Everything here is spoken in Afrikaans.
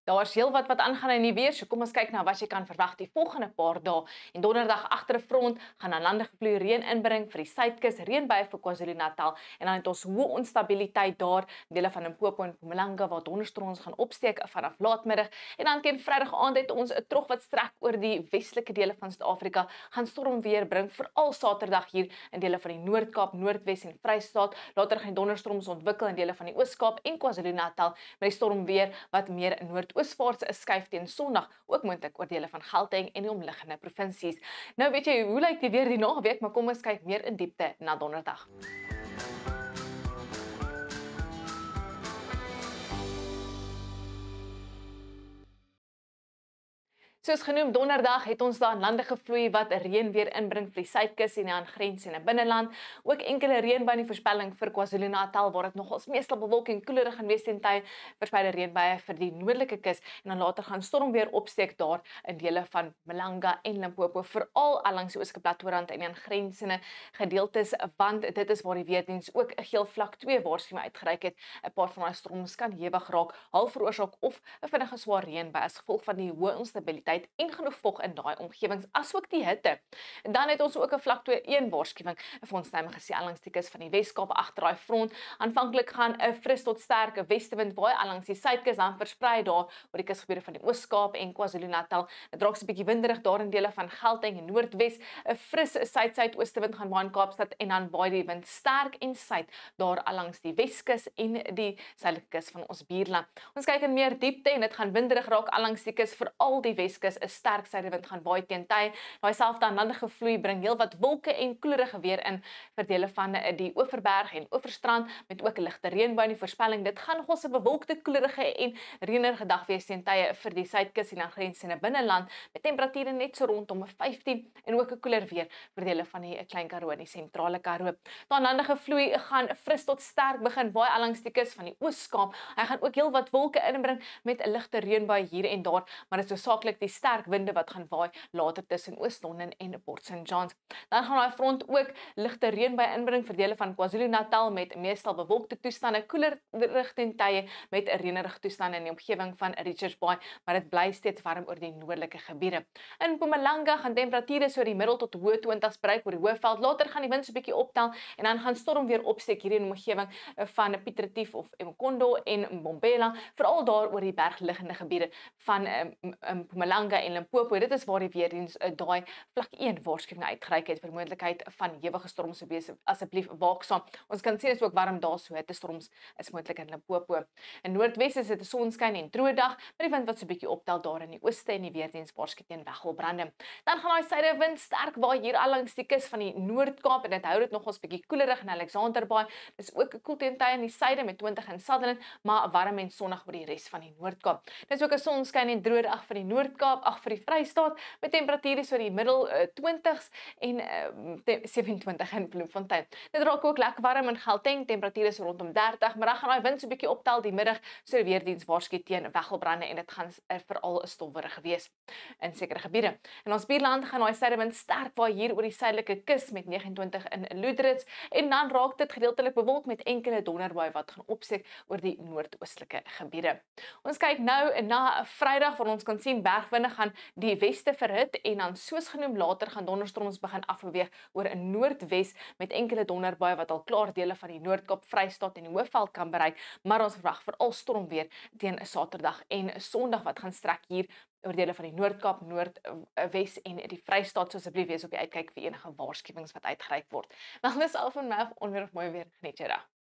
Daar's heelwat wat aangaan in die weer, so kom ons kyk na wat jy kan verwag die volgende paar dae. En donderdag agter 'n front gaan aan lande gevloei reën inbring vir die suidkus, reënbuie vir KwaZulu-Natal en dan het ons hoë onstabiliteit daar in dele van Limpopo en Mpumalanga waar donderstorms gaan opsteek vanaf laatmiddag en dan teen Vrydag aand het ons 'n trog wat strek oor die westelike dele van Suid-Afrika gaan stormweer bring veral Saterdag hier in dele van die Noord-Kaap, Noordwes en Vrystaat. Later gaan donderstorms ontwikkel in dele van die Oos-Kaap en KwaZulu-Natal met die stormweer wat meer noordooswaarts skuif teen Sondag, ook moontlik oor dele van Gauteng en die omliggende provinsies. Nou weet jy, hoe lyk die weer die naweek, maar kom ons kyk meer in diepte na donderdag. Soos genoem, donderdag het ons daar lande gevloei wat reën weer inbring vir die suidkus en die aangrensende binneland. Ook enkele reënbuie in die voorspelling vir KwaZulu-Natal waar dit nogals meestal bewolk en koeler gaan wees teen tye verspreide reënbuie vir die noordelike kus en dan later gaan stormweer opsteek daar in dele van Mpumalanga en Limpopo, veral langs die oostelike platteland en die aangrensende gedeeltes, want dit is waar die weerdiens ook 'n geel vlak 2 waarskuwing uitgereik het. 'n Paar van daai storms kan hewig raak, half veroorsaak of 'n vinnige swaar reënbui as gevolg van die hoë onstabiliteit en genoeg vog in daai omgewings, asook die hitte. En dan het ons ook 'n vlak 2-1 waarskuwing vir onstuimige see langs die kus van die Weskaap agter daai front. Aanvanklik gaan 'n fris tot sterke westewind waai langs die suidkus dan versprei daar oor die kusgebiede van die Oos-Kaap en KwaZulu-Natal. Dit raak 'n bietjie winderig daar in dele van Gauteng en Noordwes. 'n Fris suid-suidoostewind gaan waai in Kaapstad en dan waai die wind sterk en suid daar langs die Weskus en die suidelike kus van ons buurland. Ons kyk in meer diepte en dit gaan winderig raak langs die kus, veral die Weskus. 'n Sterk suidewind gaan waai teen tye. Daai selfde aan lande gevloei bring heelwat wolke en koelerige weer in vir dele van die Oeverberg en Oeverstrand met ook 'n ligte reënbui in die voorspelling. Dit gaan nogals 'n bewolkte, koelerige en reënerige dag wees teen tye vir die suidkus en aangrensende binneland met temperature net so rondom 15 en ook 'n koeler weer vir dele van die Klein Karoo en die sentrale Karoo. Daai lande gevloei gaan fris tot sterk begin waai langs die kus van die Oos-Kaap. Hy gaan ook heelwat wolke inbring met 'n ligte reënbui hier en daar, maar dit is hoofsaaklik die sterk winde wat gaan waai later tussen Oos-London en Port St Johns. Dan gaan daai front ook ligte reënbuie inbring vir dele van KwaZulu-Natal met meestal bewolkte toestande, koeler teen tye met 'n reënerige toestande in die omgewing van Richards Bay, maar dit bly steeds warm oor die noordelike gebiede. In Mpumalanga gaan temperature so die middel tot hoë 20's bereik oor die Hoëveld. Later gaan die wind so 'n bietjie optel en dan gaan stormweer opsteek hier in die omgewing van Piet Retief of Mkondo en Mbombela, veral daar oor die bergliggende gebiede van Mpumalanga en Limpopo. Dit is waar die weerdiens daai vlak 1 waarskuwing uitgereik het vir moontlikheid van hewige storms. Wees asseblief waaksaam. Ons kan sien dit is ook warm daar, so hittestorms is moontlik in Limpopo. In Noordwes is dit 'n sonskyn en droë dag, met die wind wat so 'n bietjie optel daar in die ooste en die weerdiens waarsku teen weggolbrande. Dan gaan daai suidewind sterk waai hier langs die kus van die Noord-Kaap en dit hou dit nogals bietjie koelerig in Alexander Bay. Dis ook 'n koel teen tye in die suide met 20 in Sutherland, maar warm en sonnig oor die res van die Noord-Kaap. Dis ook 'n sonskyn en droë dag vir die Noord-Kaap, vir die Vrystaat met temperature so die middel 20's en 27 in Bloemfontein. Dit raak ook lekker warm in Gauteng, temperature so rondom 30, maar dan gaan daai wind so 'n bietjie optel die middag, so die weerdiens waarsku teen weggolbrande en dit gaan veral 'n stowwerig wees in sekere gebiede. In ons buurland gaan daai suidewind sterk waai hier oor die suidelike kus met 29 in Lourdes en dan raak dit gedeeltelik bewolk met enkele donderbuie wat gaan opsteek oor die noordoostelike gebiede. Ons kyk nou na Vrydag waar ons kan sien bergwinde gaan die weste verhit en dan soos genoem later gaan donderstorms begin afbeweeg oor 'n noordwes met enkele donderbuie wat al klaar dele van die Noord-Kaap, Vrystaat en die Hoëveld kan bereik, maar ons verwag veral stormweer teen Saterdag en Sondag wat gaan strek hier oor dele van die Noord-Kaap, Noordwes en die Vrystaat. So asseblief wees op die uitkyk vir enige waarskuwings wat uitgereik word. Wel, dis al van my onweer of mooi weer. Geniet jou dag.